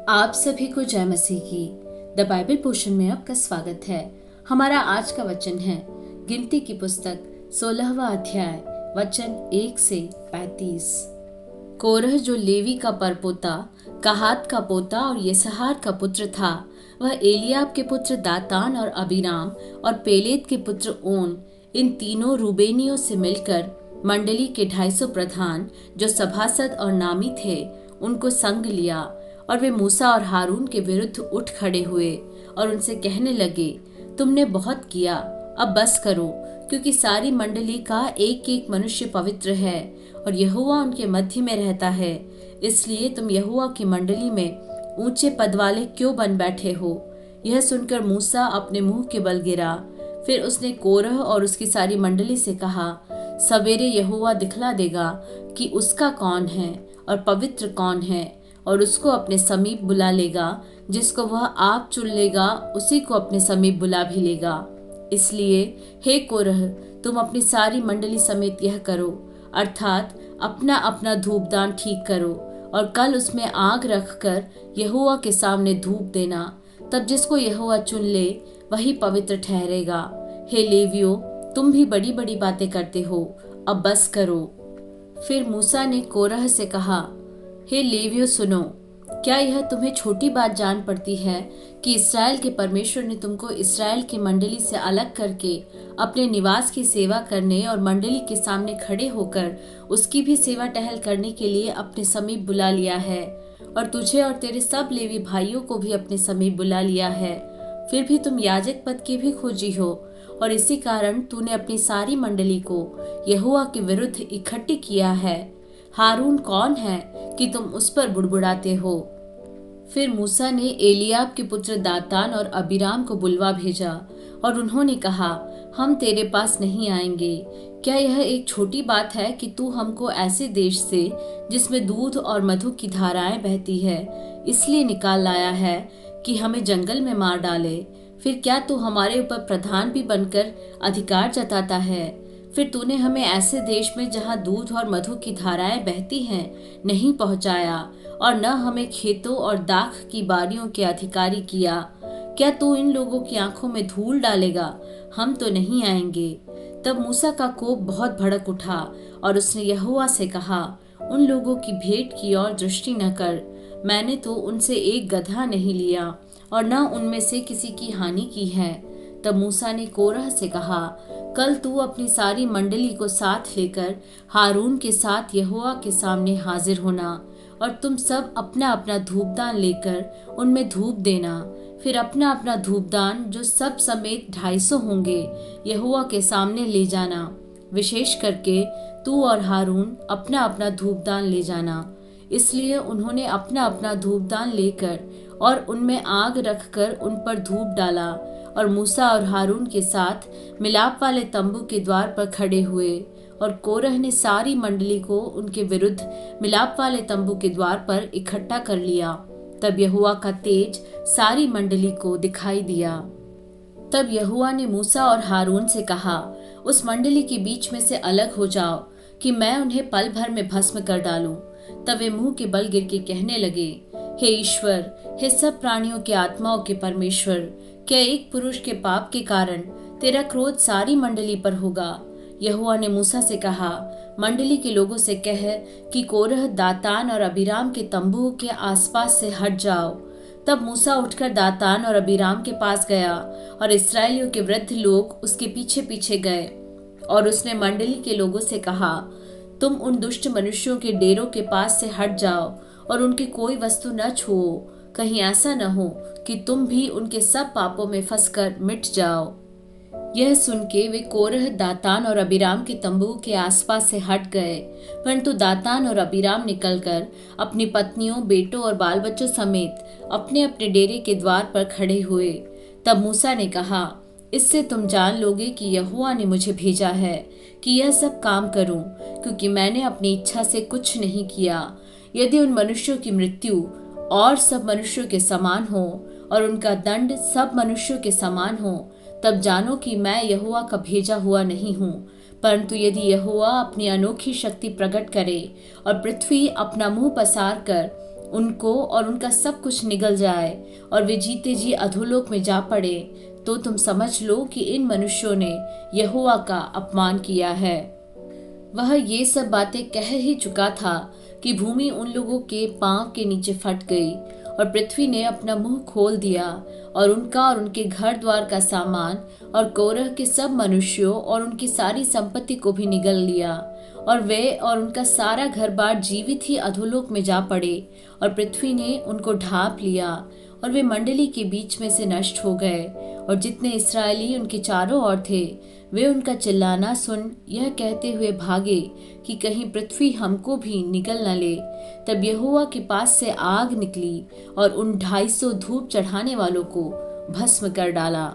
आप सभी को जय मसीह की द बाइबल पोर्शन में आपका स्वागत है। हमारा आज का वचन है गिनती की पुस्तक 16वां अध्याय वचन 1 से 35। कोरह जो लेवी का परपोता, कहात का पोता और यसहार का पुत्र था, वह एलियाब के पुत्र दातान और अबीराम और पेलेत के पुत्र ओन, इन तीनों रूबेनियों से मिलकर मंडली के 250 प्रधान जो सभासद और नामी थे, उनको संग लिया और वे मूसा और हारून के विरुद्ध उठ खड़े हुए और उनसे कहने लगे, तुमने बहुत किया, अब बस करो, क्योंकि सारी मंडली का एक एक मनुष्य पवित्र है और यहोवा उनके मध्य में रहता है। इसलिए तुम यहोवा की मंडली में ऊंचे पद वाले क्यों बन बैठे हो? यह सुनकर मूसा अपने मुंह के बल गिरा। फिर उसने कोरह और उसकी सारी मंडली से कहा, सवेरे यहोवा दिखला देगा कि उसका कौन है और पवित्र कौन है, और उसको अपने समीप बुला लेगा। जिसको वह आप चुन लेगा उसी को अपने समीप बुला भी लेगा। इसलिए हे कोरह, तुम अपनी सारी मंडली समेत यह करो, अर्थात अपना अपना धूपदान ठीक करो और कल उसमें आग रखकर यहोवा के सामने धूप देना। तब जिसको यहोवा चुन ले वही पवित्र ठहरेगा। हे लेवियों, तुम भी बड़ी बड़ी बातें करते हो, अब बस करो। फिर मूसा ने कोरह से कहा, हे लेवियों सुनो, क्या यह तुम्हें छोटी बात जान पड़ती है कि इस्राएल के परमेश्वर ने तुमको इस्राएल की मंडली से अलग करके अपने निवास की सेवा करने और मंडली के सामने खड़े होकर उसकी भी सेवा टहल करने के लिए अपने समीप बुला लिया है, और तुझे और तेरे सब लेवी भाइयों को भी अपने समीप बुला लिया है। फिर भी तुम याजक पद की भी खोजी हो, और इसी कारण तूने अपनी सारी मंडली को यहोवा के विरुद्ध इकट्ठी किया है। हारून कौन है कि तुम उस पर बुड़बुड़ाते हो? फिर मूसा ने एलियाब के पुत्र दातान और अबीराम को बुलवा भेजा, और उन्होंने कहा, हम तेरे पास नहीं आएंगे। क्या यह एक छोटी बात है कि तू हमको ऐसे देश से जिसमें दूध और मधु की धाराएं बहती है इसलिए निकाल लाया है कि हमें जंगल में मार डाले? फिर क्या तू हमारे ऊपर प्रधान भी बनकर अधिकार जताता है? फिर तूने हमें ऐसे देश में जहाँ दूध और मधु की धाराएं बहती हैं नहीं पहुँचाया, और न हमें खेतों और दाख की बारियों के अधिकारी किया। क्या तू इन लोगों की आंखों में धूल डालेगा? हम तो नहीं आएंगे। तब मूसा का कोप बहुत भड़क उठा, और उसने यहोवा से कहा, उन लोगों की भेंट की ओर दृष्टि न कर। मैंने तो उनसे एक गदहा नहीं लिया और न उनमें से किसी की हानि की है। तब मूसा ने कोरह से कहा, कल तू अपनी सारी मंडली को साथ लेकर हारून के साथ यहोवा के सामने हाजिर होना, और तुम सब अपना अपना धूपदान लेकर उनमें धूप देना। फिर अपना अपना धूपदान जो सब समेत 250 होंगे यहोवा के सामने ले जाना। विशेष करके तू और हारून अपना अपना धूपदान ले जाना। इसलिए उन्होंने अपना अपना धूपदान लेकर और उनमें आग रखकर उन पर धूप डाला, और मूसा और हारून के साथ मिलाप वाले तंबू के द्वार पर खड़े हुए, और कोरह ने सारी मंडली को उनके विरुद्ध मिलाप वाले तंबू के द्वार पर इकट्ठा कर लिया। तब यहोवा का तेज सारी मंडली को दिखाई दिया। तब यहोवा ने मूसा और हारून से कहा, उस मंडली के बीच में से अलग हो जाओ कि मैं उन्हें पल भर में भस्म कर डालूं। तब वे मुंह के बल गिर के कहने लगे, हे ईश्वर, हे सब प्राणियों के आत्माओं के परमेश्वर, क्या एक पुरुष के पाप के कारण तेरा क्रोध सारी मंडली पर होगा? यहोवा ने मूसा से कहा, मंडली के लोगों से कह कि कोरह, दातान और अबीराम के तंबू के आसपास से हट जाओ। तब मूसा उठकर दातान और अबीराम के पास गया, और इस्राएलियों के वृद्ध लोग उसके पीछे पीछे गए। और उसने मंडली के लोगों से कहा, तुम उन दुष्ट मनुष्यों के डेरों के पास से हट जाओ और उनकी कोई वस्तु न छुओ, कहीं ऐसा न हो कि तुम भी उनके सब पापों में फंसकर मिट जाओ। यह सुन के वे कोरह, दातान और अबीराम के तंबू के आसपास से हट गए, परंतु दातान और अबीराम निकलकर अपनी पत्नियों, बेटों और बाल बच्चों समेत अपने अपने डेरे के द्वार पर खड़े हुए। तब मूसा ने कहा, इससे तुम जान लोगे कि यहोवा ने मुझे भेजा है कि यह सब काम करूं, क्योंकि मैंने अपनी इच्छा से कुछ नहीं किया। यदि उन मनुष्यों की मृत्यु और सब मनुष्यों के समान हो और उनका दंड सब मनुष्यों के समान हो, तब जानो कि मैं यहोवा का भेजा हुआ नहीं हूँ। परंतु यदि यहोवा अपनी अनोखी शक्ति प्रकट करे और पृथ्वी अपना मुंह पसार कर उनको और उनका सब कुछ निगल जाए और वे जीते जी अधोलोक में जा पड़े, तो तुम समझ लो कि इन मनुष्यों ने यहोवा का अपमान किया है। वह ये सब बातें कह ही चुका था कि भूमि उन लोगों के पांव के नीचे फट गई और पृथ्वी ने अपना मुंह खोल दिया और उनका और उनके घर द्वार का सामान और कोरह के सब मनुष्यों और उनकी सारी संपत्ति को भी निगल लिया, और वे और उनका सारा घर बार जीवित ही अधोलोक में जा पड़े और पृथ्वी ने उनको ढांप लिया और वे मंडली के बीच में से नष्ट हो गए। और जितने इस्राएली उनके चारों ओर थे वे उनका चिल्लाना सुन यह कहते हुए भागे कि कहीं पृथ्वी हमको भी निगल न ले। तब यहोवा के पास से आग निकली और उन 250 धूप चढ़ाने वालों को भस्म कर डाला।